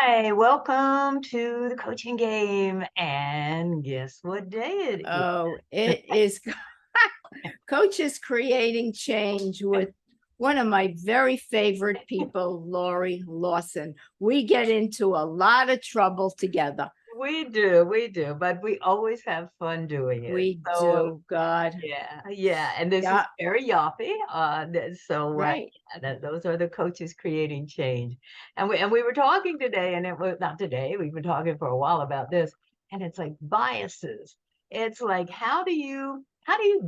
Hi, welcome to the coaching game. And guess what day it is? Oh, it is coaches creating change with one of my very favorite people, Laurie Lawson. We get into a lot of trouble together. We do, but we always have fun doing it. We So do, God. yeah, and this is Yeah, very Yoffe. right. Yeah, those are the coaches creating change. And we were talking today, and it was not today. We've been talking for a while about this, and it's like biases. It's like how do you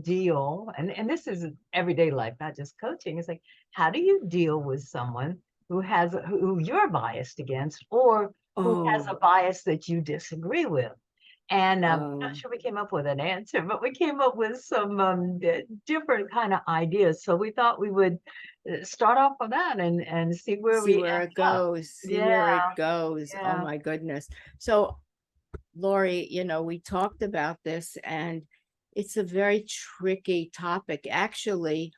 deal? And this is everyday life, not just coaching. It's like how do you deal with someone who you're biased against, or who has a Oh, bias that you disagree with? And not oh, sure we came up with an answer, but we came up with some different kind of ideas. So we thought we would start off with that and see where see we where end it up. goes. See Yeah, where it goes. Oh yeah. my goodness. So, Laurie, we talked about this and it's a very tricky topic. Actually,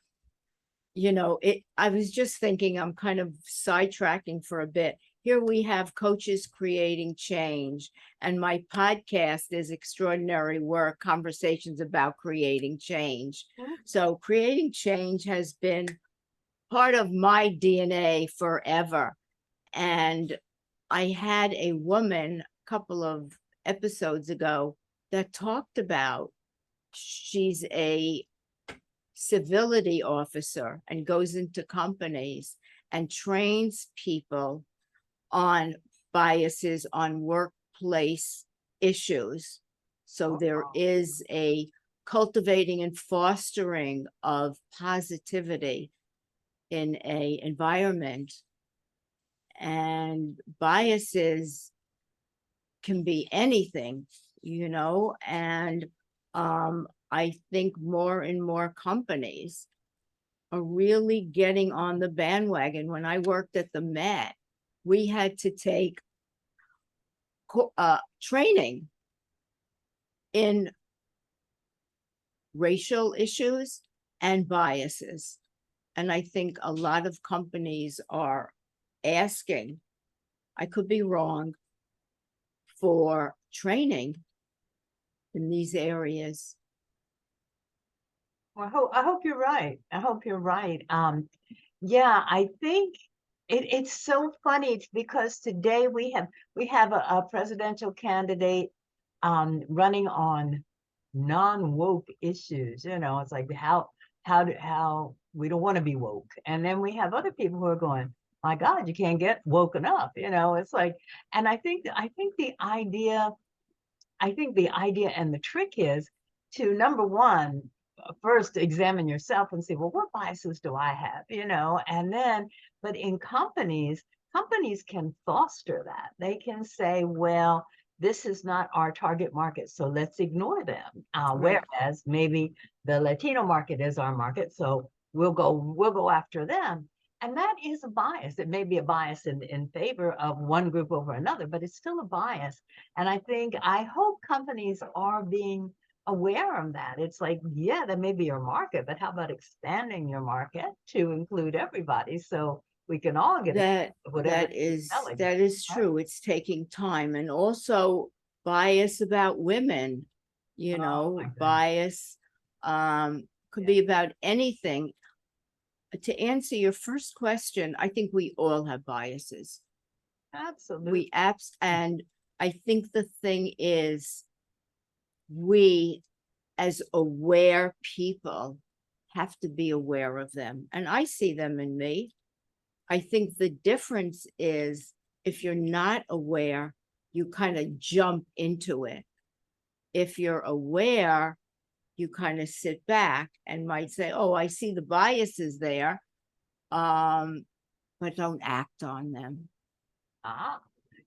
I was just thinking, I'm kind of sidetracking for a bit. Here we have coaches creating change, and my podcast is Extraordinary Work Conversations about Creating Change. Mm. So, creating change has been part of my DNA forever. And I had a woman a couple of episodes ago that talked about she's a civility officer and goes into companies and trains people on biases on workplace issues. So there Oh, is a cultivating and fostering of positivity in a environment, and biases can be anything, and I think more and more companies are really getting on the bandwagon. When I worked at the Met, we had to take training in racial issues and biases. And I think a lot of companies are asking, I could be wrong, for training in these areas. well, I hope you're right. I hope you're right. Yeah, I think it's so funny because today we have a presidential candidate running on non-woke issues. It's like how we don't want to be woke. And then we have other people who are going, my God, you can't get woken up. It's like, and I think the idea and the trick is to, number one, first examine yourself and say, well, what biases do I have? And then, but in companies can foster that. They can say, well, this is not our target market, so let's ignore them. Right. Whereas maybe the Latino market is our market, so we'll go after them. And that is a bias. It may be a bias in favor of one group over another, but it's still a bias. And I hope companies are being aware of that. It's like, yeah, that may be your market, but how about expanding your market to include everybody so we can all get a That of whatever that they're is selling, that is right? true. It's taking time, and also bias about women, Oh my goodness. bias could Yeah, be about anything. To answer your first question, I think we all have biases. absolutely. We apps and I think the thing is we as aware people have to be aware of them. And I see them in me. I think the difference is if you're not aware, you kind of jump into it. If you're aware, you kind of sit back and might say, "Oh, I see the biases there," um, but don't act on them. Ah,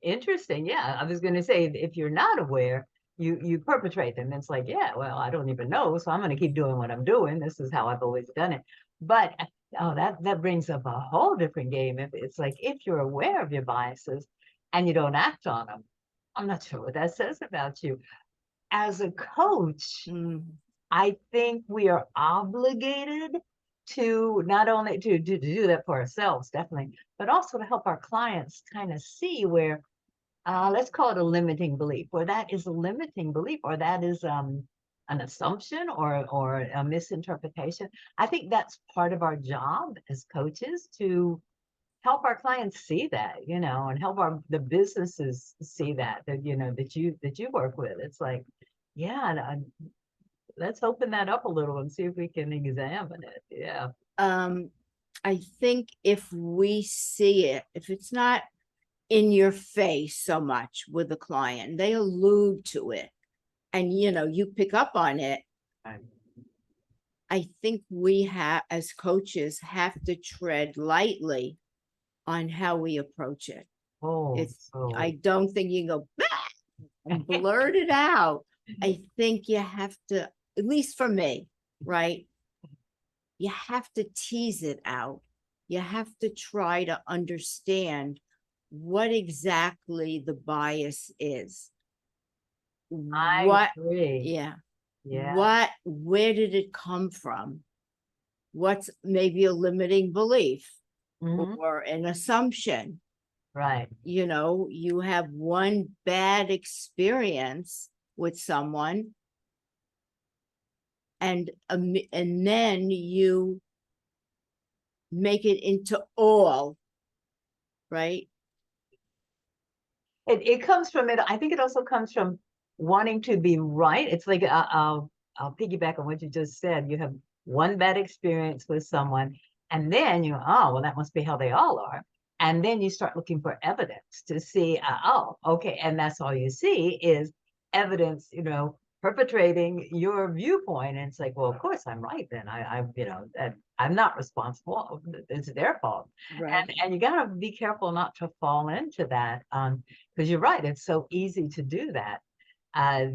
interesting. Yeah, I was going to say if you're not aware, you perpetrate them. It's like, yeah, well, I don't even know, so I'm going to keep doing what I'm doing. This is how I've always done it. But oh, that brings up a whole different game. If it's like if you're aware of your biases and you don't act on them, I'm not sure what that says about you. As a coach, Mm, I think we are obligated to not only to do that for ourselves, definitely, but also to help our clients kind of see where let's call it a limiting belief, or that is a limiting belief, or that is an assumption or a misinterpretation. I think that's part of our job as coaches to help our clients see that, and help the businesses see that that you work with. It's like, yeah, let's open that up a little and see if we can examine it. Yeah. Um, I think if we see it, if it's not in your face so much with the client, they allude to it, and you pick up on it. Right. I think we have, as coaches, have to tread lightly on how we approach it. Oh, I so don't think you can go and blurt it out. I think you have to, at least for me, right? You have to tease it out. You have to try to understand what exactly the bias is. I What, agree. yeah, Yeah. where did it come from? What's maybe a limiting belief Hmm. or an assumption? Right. You have one bad experience with someone, and then you make it into all, right? It comes from it. I think it also comes from wanting to be right. It's like I'll piggyback on what you just said. You have one bad experience with someone, and then oh, well, that must be how they all are. And then you start looking for evidence to see, oh, okay, and that's all you see is evidence, perpetrating your viewpoint. And it's like, well, of course I'm right then. That I'm not responsible. It's their fault. Right. And you gotta be careful not to fall into that. Because you're right, it's so easy to do that. Uh,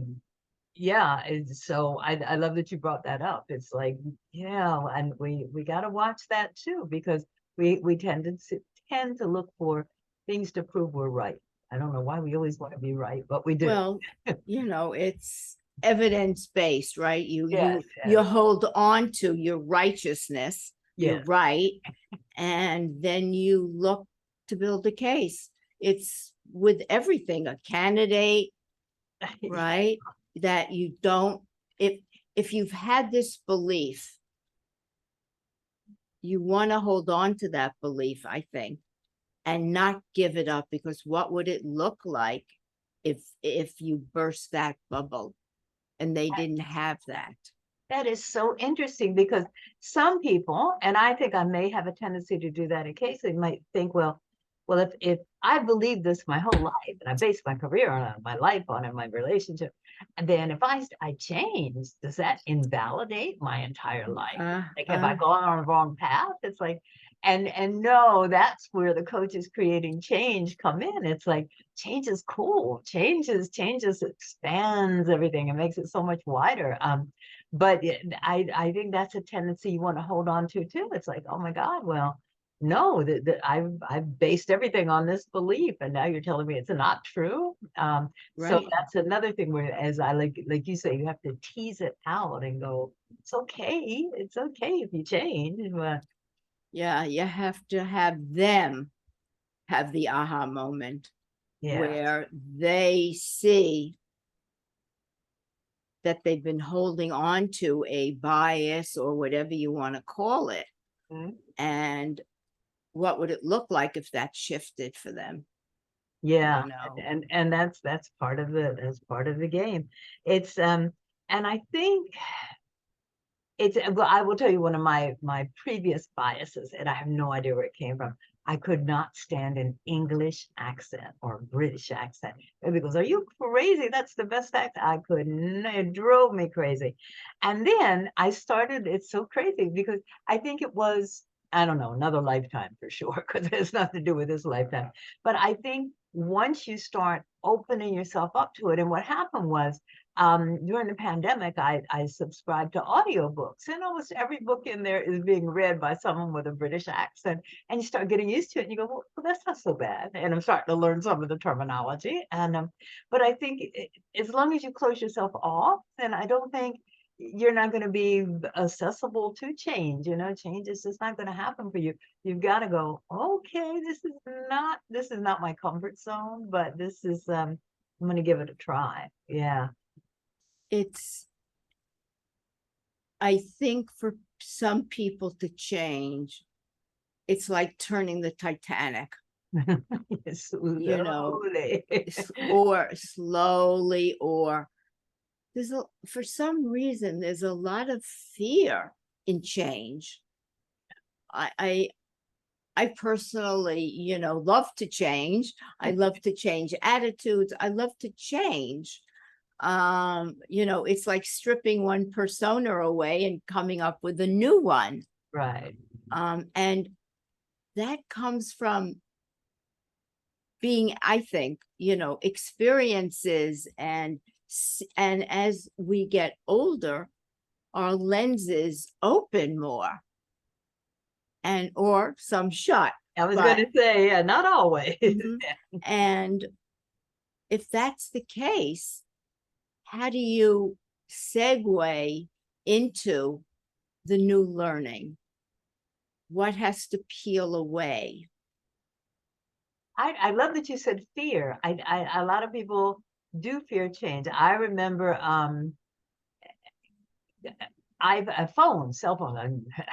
yeah, so I love that you brought that up. It's like, yeah, and we got to watch that too, because we tend to look for things to prove we're right. I don't know why we always want to be right, but we do. Well, it's evidence-based, right? You Yes, you you yes, hold on to your righteousness, you're yes. right, and then you look to build a case. It's with everything, a candidate, right? That you don't, if you've had this belief, you want to hold on to that belief, I think, and not give it up, because what would it look like if you burst that bubble and they didn't have that? That is so interesting because some people, and I think I may have a tendency to do that occasionally, might think, well, if I believe this my whole life and I base my career on it, my life on it, my relationship, and then if I change, does that invalidate my entire life? Uh, Like, have I uh, gone on the wrong path? It's like, and no, that's where the coaches creating change come in. It's like change is cool. Changes expands everything and makes it so much wider. But I think that's a tendency you want to hold on to too. It's like, oh my God, well, no, that I've based everything on this belief, and now you're telling me it's not true. So right. that's another thing where, as I like you say, you have to tease it out and go, it's okay if you change. But Yeah, you have to have them have the aha moment yeah. where they see that they've been holding on to a bias or whatever you want to call it. Mhm. And what would it look like if that shifted for them? Yeah, You know, and that's part of the game. It's and I think well, I will tell you one of my previous biases, and I have no idea where it came from. I could not stand an English accent or British accent. Everybody goes, "Are you crazy? That's the best accent." I couldn't. It drove me crazy. And then I started. It's so crazy because I think it was, I don't know, another lifetime for sure, because it has nothing to do with this lifetime. But I think once you start opening yourself up to it, and what happened was during the pandemic, I subscribed to audiobooks, and almost every book in there is being read by someone with a British accent. And you start getting used to it, and you go, well, that's not so bad. And I'm starting to learn some of the terminology. But I think as long as you close yourself off, then I don't think you're not going to be accessible to change. Change is just not going to happen for you. You've got to go, okay, this is not my comfort zone, but this is I'm going to give it a try. Yeah. It's, I think for some people to change, it's like turning the Titanic, you know, Slowly. or slowly, or for some reason, there's a lot of fear in change. I personally, love to change. I love to change attitudes. I love to change. It's like stripping one persona away and coming up with a new one. Right. And that comes from being, I think, experiences, and as we get older, our lenses open more, and or some shut. I was going to say, yeah, not always. Mhm. And if that's the case, how do you segue into the new learning? What has to peel away? I love that you said fear. A lot of people do fear change. I remember I've a phone, cell phone.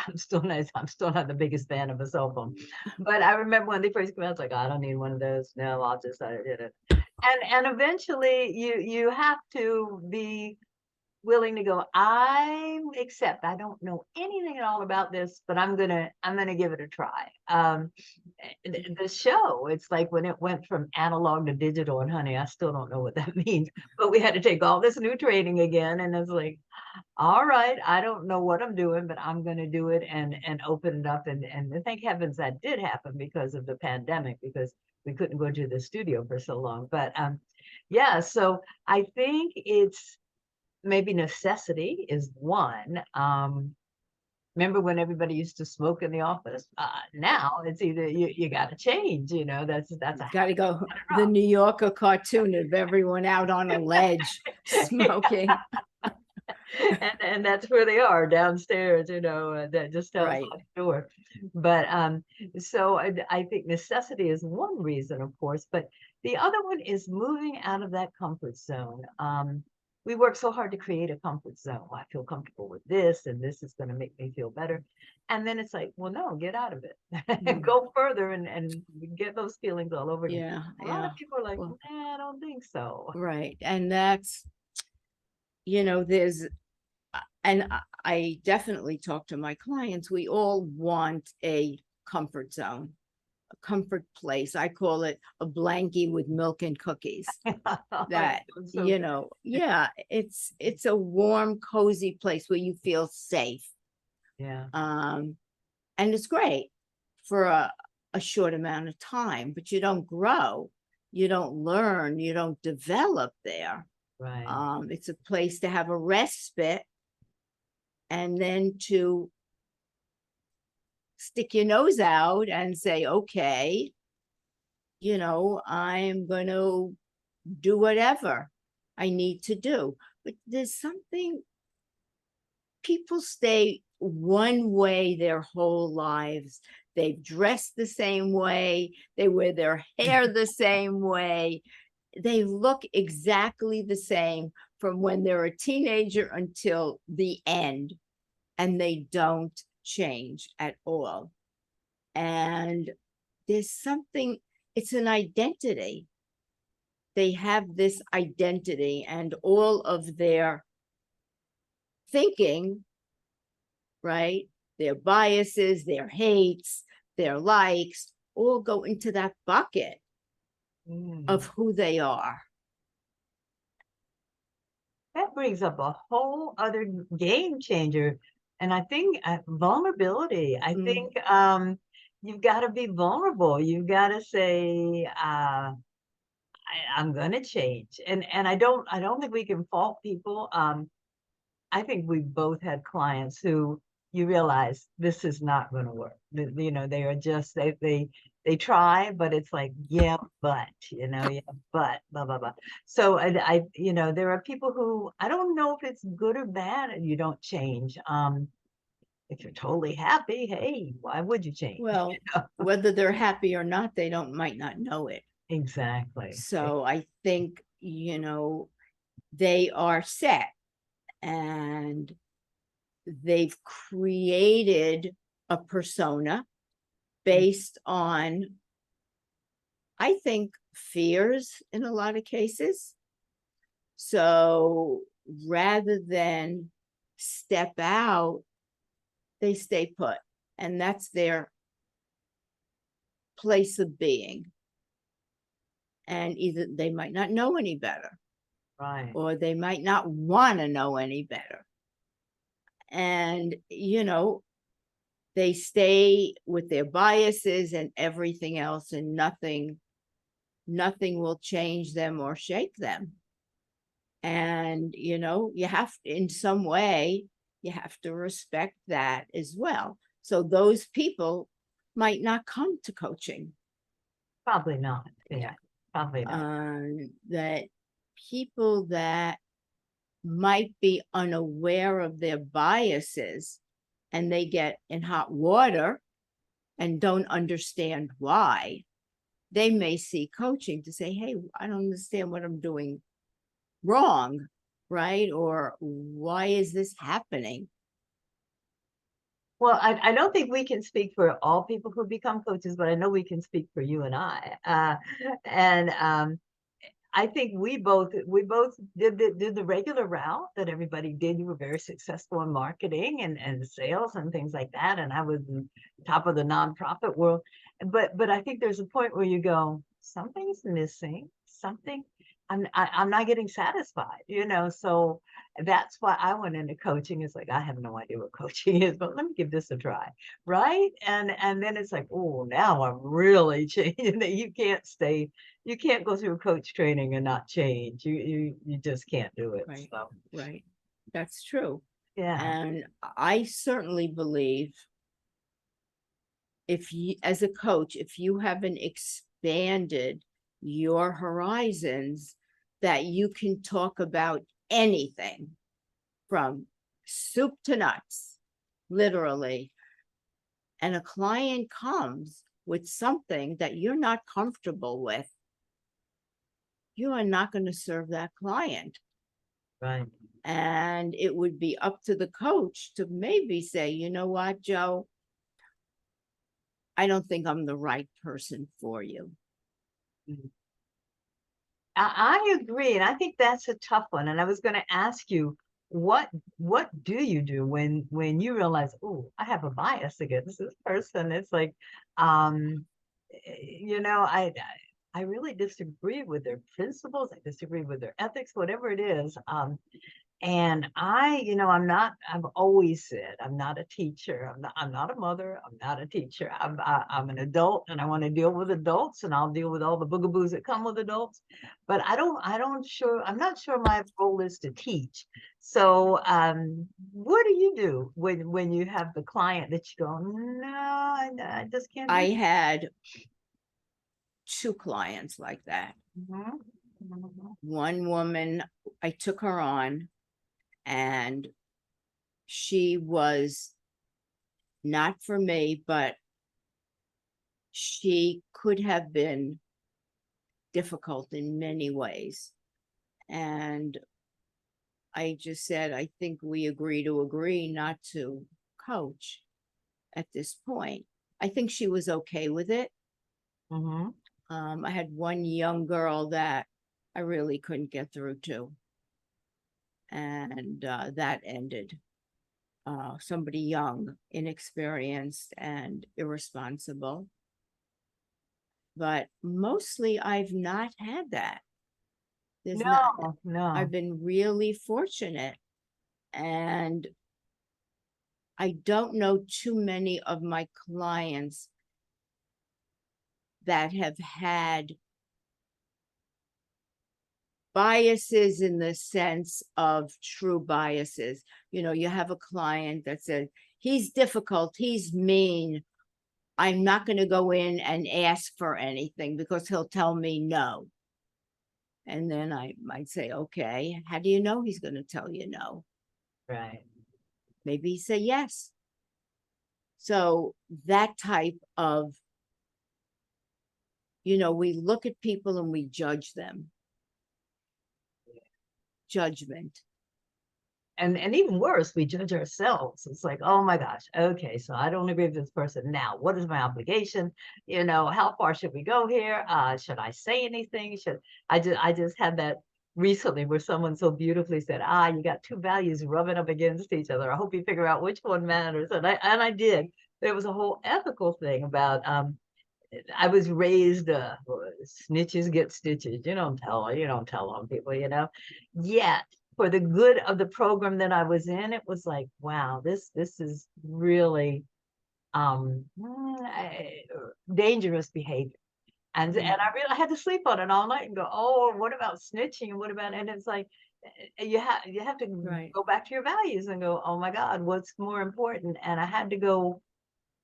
I'm still not the biggest fan of a cell phone, but I remember when they first came out, I was like, I don't need one of those. No, I'll just I did it. And eventually you have to be willing to go, I accept I don't know anything at all about this, but I'm gonna give it a try. The show, it's like when it went from analog to digital, and honey, I still don't know what that means, but we had to take all this new training again, and it's like, all right, I don't know what I'm doing, but I'm gonna do it and open it up, and thank heavens that did happen because of the pandemic, because we couldn't go to the studio for so long. But yeah, so I think it's maybe necessity is one. Remember when everybody used to smoke in the office? Now it's either you got to change. That's a Got to go. The New Yorker cartoon of everyone out on a ledge smoking. and that's where they are downstairs. That just outside Right. the door. But so I think necessity is one reason, of course, but the other one is moving out of that comfort zone. We work so hard to create a comfort zone. I feel comfortable with this, and this is going to make me feel better. And then it's like, well, no, get out of it and go further and get those feelings all over again. Yeah. A lot Yeah. of people are like, Well, nah, I don't think so. right. And that's, there's, and I definitely talk to my clients. We all want a comfort zone, a comfort place. I call it a blankie with milk and cookies. That, So yeah, it's a warm, cozy place where you feel safe. yeah. And it's great for a short amount of time, but you don't grow, you don't learn, you don't develop there. Right. It's a place to have a respite, and then to stick your nose out and say, okay, I'm going to do whatever I need to do. But there's something, people stay one way their whole lives. They dress the same way, they wear their hair the same way, they look exactly the same from when they're a teenager until the end, and they don't change at all. And there's something, it's an identity. They have this identity, and all of their thinking, right? Their biases, their hates, their likes, all go into that bucket of who they are. That brings up a whole other game changer. And I think vulnerability. I think you've got to be vulnerable. You've got to say, I'm gonna change. And I don't think we can fault people. I think we both had clients who you realize this is not going to work. They are just they they try, but it's like, yeah, but, yeah, but, blah, blah, blah. So there are people who, I don't know if it's good or bad and you don't change. If you're totally happy, hey, why would you change? Well, whether they're happy or not, they might not know it. Exactly. So I think, they are set and they've created a persona based on, I think, fears in a lot of cases. So rather than step out, they stay put, and that's their place of being. And either they might not know any better, Right. or they might not want to know any better. And, they stay with their biases and everything else, and nothing will change them or shake them. And, you have, in some way, you have to respect that as well. So those people might not come to coaching. Probably not. Yeah, probably not. That people that might be unaware of their biases and they get in hot water and don't understand why, they may see coaching to say, hey, I don't understand what I'm doing wrong, right? Or why is this happening? Well, I don't think we can speak for all people who become coaches, but I know we can speak for you and I. And I think we both did the regular route that everybody did. You were very successful in marketing and sales and things like that. And I was in top of the nonprofit world. But I think there's a point where you go, something's missing, something. I'm not getting satisfied, so that's why I went into coaching. It's like, I have no idea what coaching is, but let me give this a try. Right. And then it's like, oh, now I'm really changing. You can't go through coach training and not change. You just can't do it. Right. So Right. That's true. yeah. And I certainly believe, if you, as a coach, if you haven't expanded your horizons, that you can talk about anything from soup to nuts, literally. And a client comes with something that you're not comfortable with, you are not going to serve that client. Right. And it would be up to the coach to maybe say, you know what, Joe, I don't think I'm the right person for you. I agree. And I think that's a tough one. And I was going to ask you, what do you do when you realize, oh, I have a bias against this person? It's like, I really disagree with their principles. I disagree with their ethics, whatever it is. And I've always said, I'm not a teacher. I'm not a mother. I'm not a teacher. I'm an adult and I want to deal with adults, and I'll deal with all the boogaboos that come with adults. But I'm not sure my role is to teach. So, what do you do when you have the client that you go, no, I just can't do I had 2 clients like that. Mhm. Mhm. One woman, I took her on, and she was not for me, but she could have been difficult in many ways. And I just said, I think we agree not to coach at this point. I think she was okay with it. Mhm. I had one young girl that I really couldn't get through to, and that ended. Somebody young, inexperienced, and irresponsible. But mostly I've not had that. There's not, No. I've been really fortunate. And I don't know too many of my clients that have had biases in the sense of true biases. You have a client that says, he's difficult, he's mean, I'm not going to go in and ask for anything because he'll tell me no. And then I might say, okay, how do you know he's going to tell you no? Right. Maybe he say yes. So that type of, we look at people and we judge them. Judgment. And even worse, we judge ourselves. It's like, oh my gosh, okay, so I don't agree with this person. Now, what is my obligation? How far should we go here? Should I say anything? I just had that recently where someone so beautifully said, you got two values rubbing up against each other. I hope you figure out which one matters. And I did. There was a whole ethical thing about I was raised snitches get stitches. You don't tell on people. Yet for the good of the program that I was in, it was like, wow, this is really dangerous behavior. And I had to sleep on it all night and go, oh, what about snitching? And what about, and it's like, you have to Right. go back to your values and go, oh my God, what's more important? And I had to go,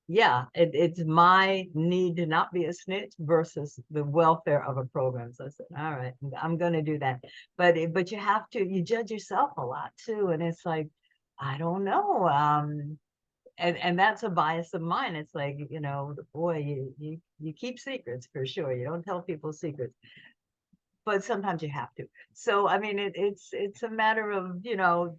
yeah, it's my need to not be a snitch versus the welfare of a program. So I said, all right, I'm going to do that. But you judge yourself a lot too. And it's like, I don't know. And that's a bias of mine. It's like, boy, you keep secrets for sure. You don't tell people secrets, but sometimes you have to. So I mean, it's a matter of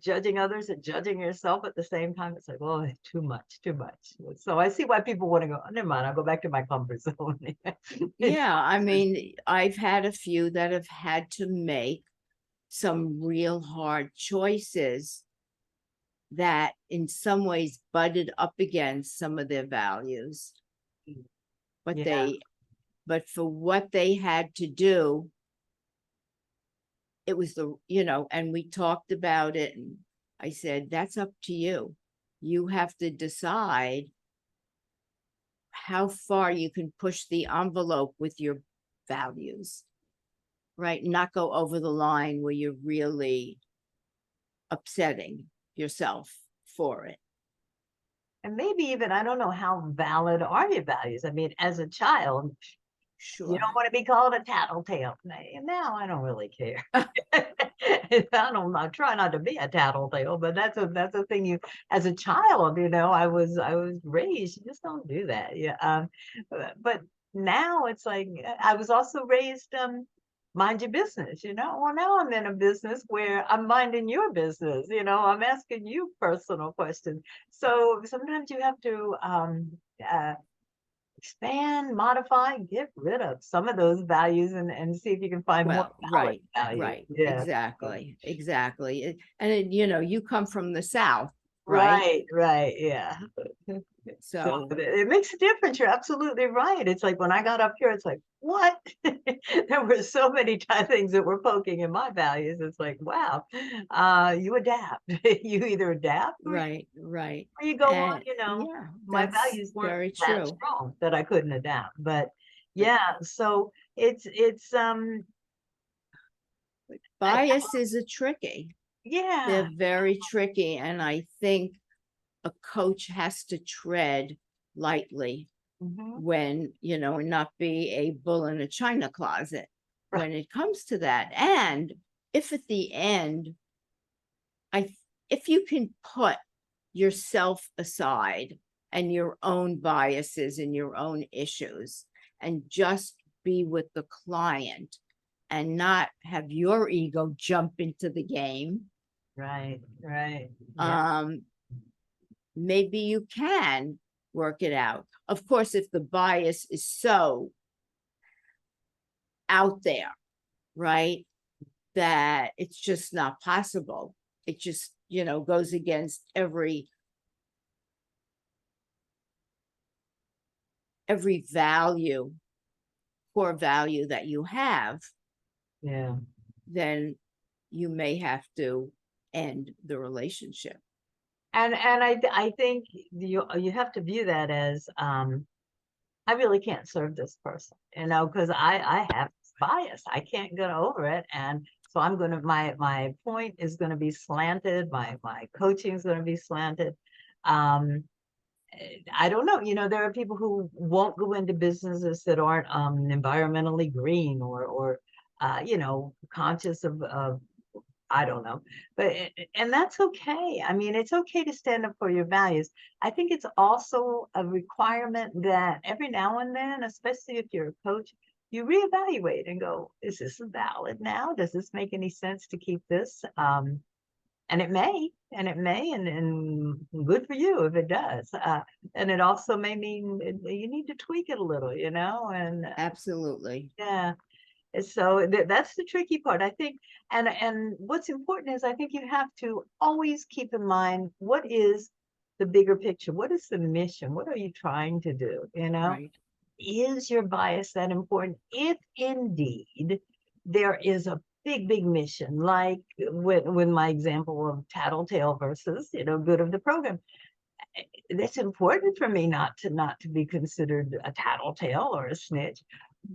judging others and judging yourself at the same time. It's like, oh, too much, too much. So I see why people want to go. Oh, never mind, I'll go back to my comfort zone. Yeah, I mean, I've had a few that have had to make some real hard choices that in some ways butted up against some of their values. But Yeah. but for what they had to do, it was and we talked about it, and I said, that's up to you. You have to decide how far you can push the envelope with your values, right? Not go over the line where you're really upsetting yourself for it. And maybe even, I don't know, how valid are your values? I mean, as a child, you Sure. don't want to be called a tattletale. Now I don't really care. I try not to be a tattletale, but that's a thing as a child, I was raised, you just don't do that. Yeah. But now it's like, I was also raised, mind your business. Well, now I'm in a business where I'm minding your business. I'm asking you personal questions. So sometimes you have to uh, expand, modify, get rid of some of those values and see if you can find more Well, valid right, values. right, Yeah. exactly. You come from the South, right? Right, yeah. So So, it makes a difference. You're absolutely right. It's like when I got up here, it's like, what? There were so many things that were poking in my values. It's like, wow, you adapt. You either adapt right. or you go on, And yeah, my that's values weren't very that true. strong that I couldn't adapt. But yeah, so it's I, Bias is a tricky. They're yeah. very tricky. And I think a coach has to tread lightly Mhm. when, and not be a bull in a china closet Right. when it comes to that. And if at the end, if you can put yourself aside and your own biases and your own issues and just be with the client and not have your ego jump into the game, Right. Yeah. um, maybe you can work it out. Of course, if the bias is so out there, right, that it's just not possible. It just, goes against every value, core value that you have, Yeah. then you may have to end the relationship. And I think you have to view that as I really can't serve this person, because I have bias. I can't get over it, and so I'm gonna my point is gonna be slanted. My coaching is gonna be slanted, um, I don't know, there are people who won't go into businesses that aren't environmentally green or conscious of I don't know, but and that's okay. I mean, it's okay to stand up for your values. I think it's also a requirement that every now and then, especially if you're a coach, you reevaluate and go, is this valid now? Does this make any sense to keep this? And and good for you if it does. And it also may mean you need to tweak it a little, and Absolutely. yeah. So that's the tricky part, I think. And what's important is I think you have to always keep in mind what is the bigger picture? What is the mission? What are you trying to do? Right. Is your bias that important? If indeed there is a big mission, like with my example of tattletale versus, good of the program, it's important for me not to be considered a tattletale or a snitch,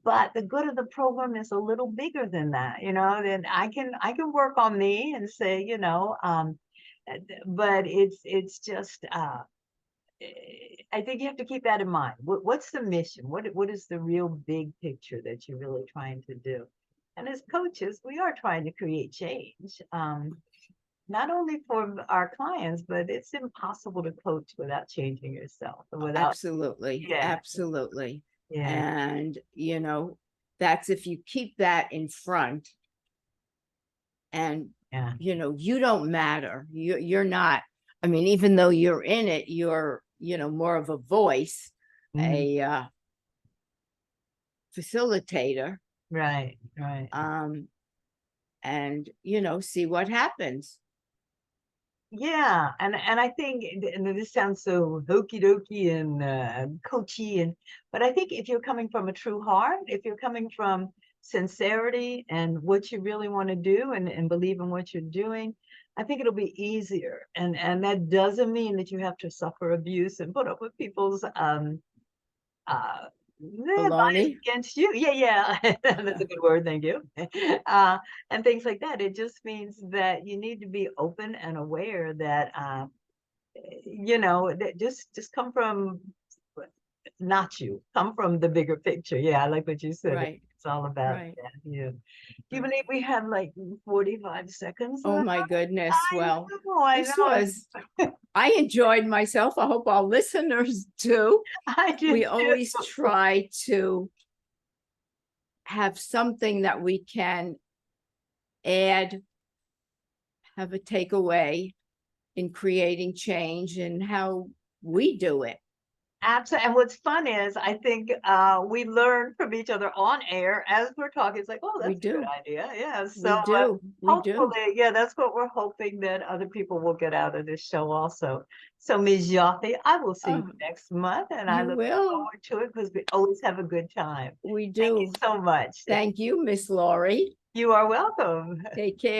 but the good of the program is a little bigger than that, then I can work on me and say, but it's just I think you have to keep that in mind. What's the mission? What is the real big picture that you're really trying to do? And as coaches, we are trying to create change. Not only for our clients, but it's impossible to coach without changing yourself and without, Absolutely. yeah, Absolutely. yeah, And, that's if you keep that in front and, yeah. you don't matter. You're not, I mean, even though you're in it, you're, more of a voice, Mhm. a facilitator, Right, right. um, and, see what happens. Yeah, and I think, and this sounds so hokey dokey and coachy, but I think if you're coming from a true heart, if you're coming from sincerity and what you really want to do and believe in what you're doing, I think it'll be easier. And that doesn't mean that you have to suffer abuse and put up with people's uh bias Baloney. against you. Yeah, yeah. That's a good word, thank you. uh and things like that. It just means that you need to be open and aware that that just come from not you, come from the bigger picture. Yeah, I like what you said. Right. It's all about Right. that. Yeah. Do you Right. believe we have like 45 seconds Oh left? my goodness. I Well, I this know, was, I enjoyed myself. I hope our listeners do. I did We too. always try to have something that we can add, have a takeaway in creating change and how we do it. Absolutely. And what's fun is I think we learn from each other on air as we're talking. It's like, oh, We that's a good do. idea. Yeah. So We do. We do. hopefully, yeah, that's what we're hoping that other people will get out of this show also. So Ms. Yoffe, I will see you Oh, next month and I you look will. forward to it because we always have a good time. We Thank you do. so much. Thank you, Miss Laurie. You are welcome. Take care.